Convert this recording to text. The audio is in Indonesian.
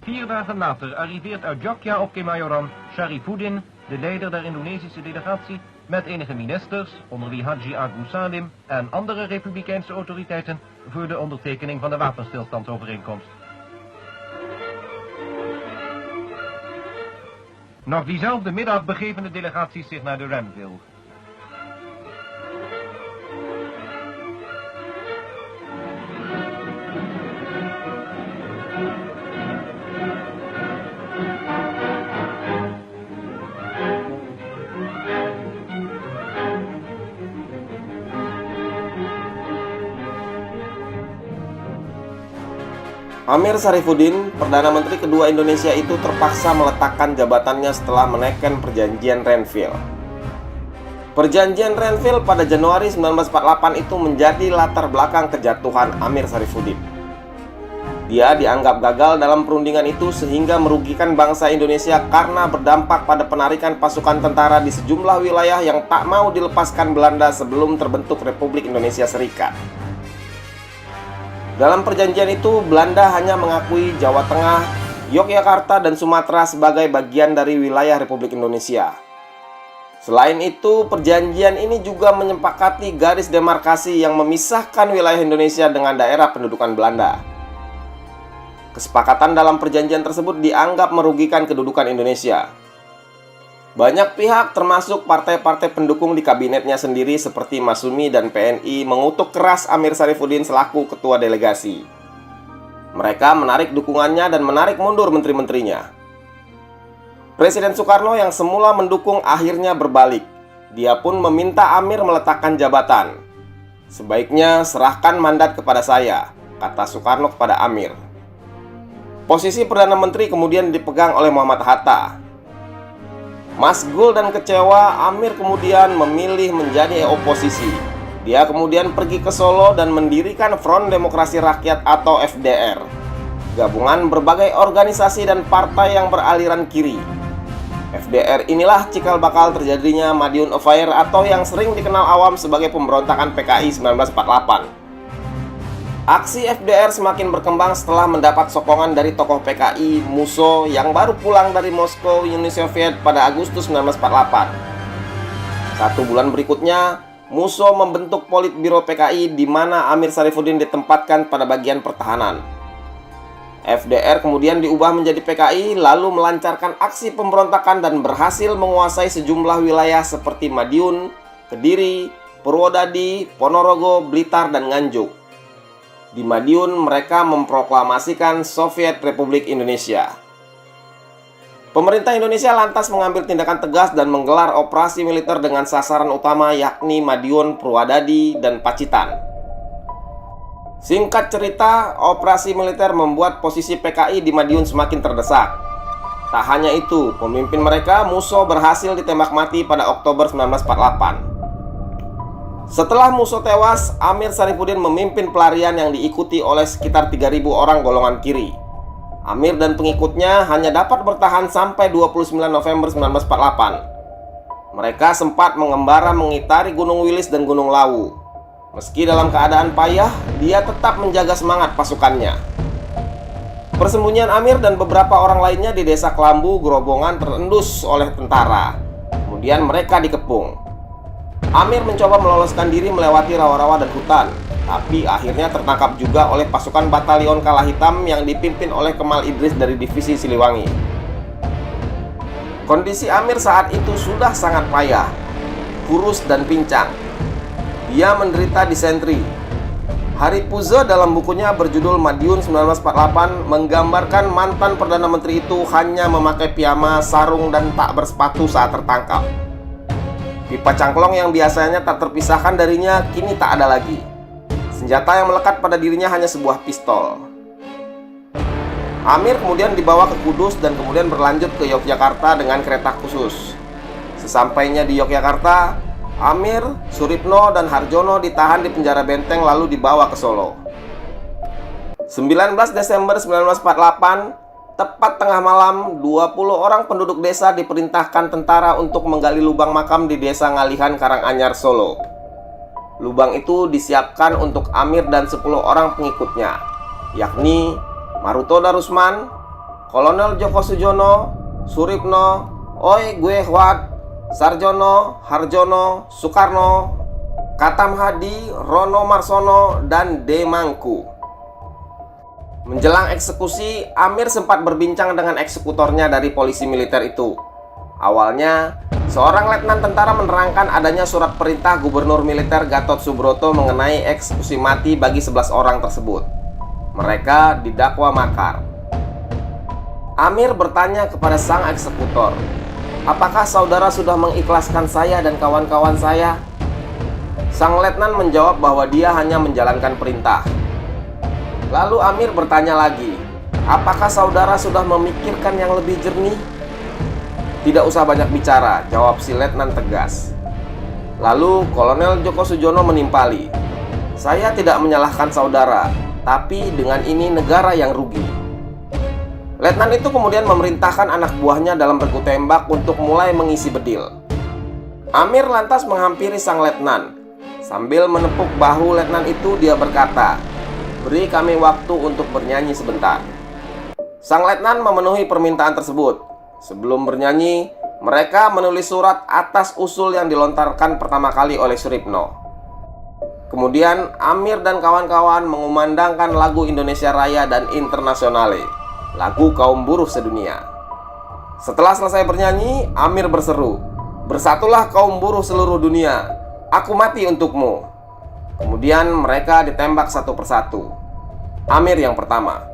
4 dagen later arriveert uit Jakarta op Kemayoran Sharifuddin, de leider der Indonesische delegatie, met enige ministers, onder wie Haji Agus Salim en andere republikeinse autoriteiten, voor de ondertekening van de wapenstilstandsovereenkomst. Nog diezelfde middag begeven de delegaties zich naar de Ranville. Amir Sarifuddin, Perdana Menteri kedua Indonesia itu terpaksa meletakkan jabatannya setelah menaikkan Perjanjian Ranville. Perjanjian Ranville pada Januari 1948 itu menjadi latar belakang kejatuhan Amir Sarifuddin. Dia dianggap gagal dalam perundingan itu sehingga merugikan bangsa Indonesia karena berdampak pada penarikan pasukan tentara di sejumlah wilayah yang tak mau dilepaskan Belanda sebelum terbentuk Republik Indonesia Serikat. Dalam perjanjian itu, Belanda hanya mengakui Jawa Tengah, Yogyakarta, dan Sumatera sebagai bagian dari wilayah Republik Indonesia. Selain itu, perjanjian ini juga menyepakati garis demarkasi yang memisahkan wilayah Indonesia dengan daerah pendudukan Belanda. Kesepakatan dalam perjanjian tersebut dianggap merugikan kedudukan Indonesia. Banyak pihak termasuk partai-partai pendukung di kabinetnya sendiri seperti Masyumi dan PNI mengutuk keras Amir Sarifuddin selaku ketua delegasi. Mereka menarik dukungannya dan menarik mundur menteri-menterinya. Presiden Soekarno yang semula mendukung akhirnya berbalik. Dia pun meminta Amir meletakkan jabatan. "Sebaiknya serahkan mandat kepada saya," kata Soekarno kepada Amir. Posisi Perdana Menteri kemudian dipegang oleh Muhammad Hatta. Masgul dan kecewa, Amir kemudian memilih menjadi oposisi. Dia kemudian pergi ke Solo dan mendirikan Front Demokrasi Rakyat atau FDR, gabungan berbagai organisasi dan partai yang beraliran kiri. FDR inilah cikal bakal terjadinya Madiun Affair atau yang sering dikenal awam sebagai pemberontakan PKI 1948. Aksi FDR semakin berkembang setelah mendapat sokongan dari tokoh PKI, Musso, yang baru pulang dari Moskow, Uni Soviet pada Agustus 1948. 1 bulan berikutnya, Musso membentuk Politbiro PKI di mana Amir Sarifuddin ditempatkan pada bagian pertahanan. FDR kemudian diubah menjadi PKI, lalu melancarkan aksi pemberontakan dan berhasil menguasai sejumlah wilayah seperti Madiun, Kediri, Purwodadi, Ponorogo, Blitar, dan Nganjuk. Di Madiun, mereka memproklamasikan Soviet Republik Indonesia. Pemerintah Indonesia lantas mengambil tindakan tegas dan menggelar operasi militer dengan sasaran utama yakni Madiun, Purwodadi, dan Pacitan. Singkat cerita, operasi militer membuat posisi PKI di Madiun semakin terdesak. Tak hanya itu, pemimpin mereka, Musso, berhasil ditembak mati pada Oktober 1948. Setelah Musso tewas, Amir Sarifuddin memimpin pelarian yang diikuti oleh sekitar 3.000 orang golongan kiri. Amir dan pengikutnya hanya dapat bertahan sampai 29 November 1948. Mereka sempat mengembara mengitari Gunung Wilis dan Gunung Lawu. Meski dalam keadaan payah, dia tetap menjaga semangat pasukannya. Persembunyian Amir dan beberapa orang lainnya di desa Kelambu, Grobongan terendus oleh tentara. Kemudian mereka dikepung. Amir mencoba meloloskan diri melewati rawa-rawa dan hutan, tapi akhirnya tertangkap juga oleh pasukan Batalion Kala Hitam yang dipimpin oleh Kemal Idris dari Divisi Siliwangi. Kondisi Amir saat itu sudah sangat payah, kurus dan pincang. Dia menderita disentri. Hari Puzo dalam bukunya berjudul Madiun 1948 menggambarkan mantan Perdana Menteri itu hanya memakai piyama, sarung, dan tak bersepatu saat tertangkap. Pipa cangklong yang biasanya tak terpisahkan darinya kini tak ada lagi. Senjata yang melekat pada dirinya hanya sebuah pistol. Amir kemudian dibawa ke Kudus dan kemudian berlanjut ke Yogyakarta dengan kereta khusus. Sesampainya di Yogyakarta, Amir, Suripno, dan Harjono ditahan di penjara Benteng lalu dibawa ke Solo. 19 Desember 1948, tepat tengah malam, 20 orang penduduk desa diperintahkan tentara untuk menggali lubang makam di desa Ngalihan, Karanganyar, Solo. Lubang itu disiapkan untuk Amir dan 10 orang pengikutnya, yakni Maruto Darusman, Kolonel Djoko Sujono, Suripno, Oi Gue Hwat, Sarjono, Harjono, Soekarno, Katam Hadi, Rono Marsono, dan D. Mangku. Menjelang eksekusi, Amir sempat berbincang dengan eksekutornya dari polisi militer itu. Awalnya, seorang letnan tentara menerangkan adanya surat perintah Gubernur Militer Gatot Subroto mengenai eksekusi mati bagi 11 orang tersebut. Mereka didakwa makar. Amir bertanya kepada sang eksekutor, "Apakah saudara sudah mengikhlaskan saya dan kawan-kawan saya?" Sang letnan menjawab bahwa dia hanya menjalankan perintah. Lalu Amir bertanya lagi, "Apakah saudara sudah memikirkan yang lebih jernih?" "Tidak usah banyak bicara," jawab si letnan tegas. Lalu Kolonel Djoko Sujono menimpali, "Saya tidak menyalahkan saudara, tapi dengan ini negara yang rugi." Letnan itu kemudian memerintahkan anak buahnya dalam regu tembak untuk mulai mengisi bedil. Amir lantas menghampiri sang letnan. Sambil menepuk bahu letnan itu, dia berkata, "Beri kami waktu untuk bernyanyi sebentar." Sang letnan memenuhi permintaan tersebut. Sebelum bernyanyi, mereka menulis surat atas usul yang dilontarkan pertama kali oleh Suripno. Kemudian Amir dan kawan-kawan mengumandangkan lagu Indonesia Raya dan Internasionale, lagu kaum buruh sedunia. Setelah selesai bernyanyi, Amir berseru, "Bersatulah kaum buruh seluruh dunia, aku mati untukmu." Kemudian mereka ditembak satu persatu. Amir yang pertama.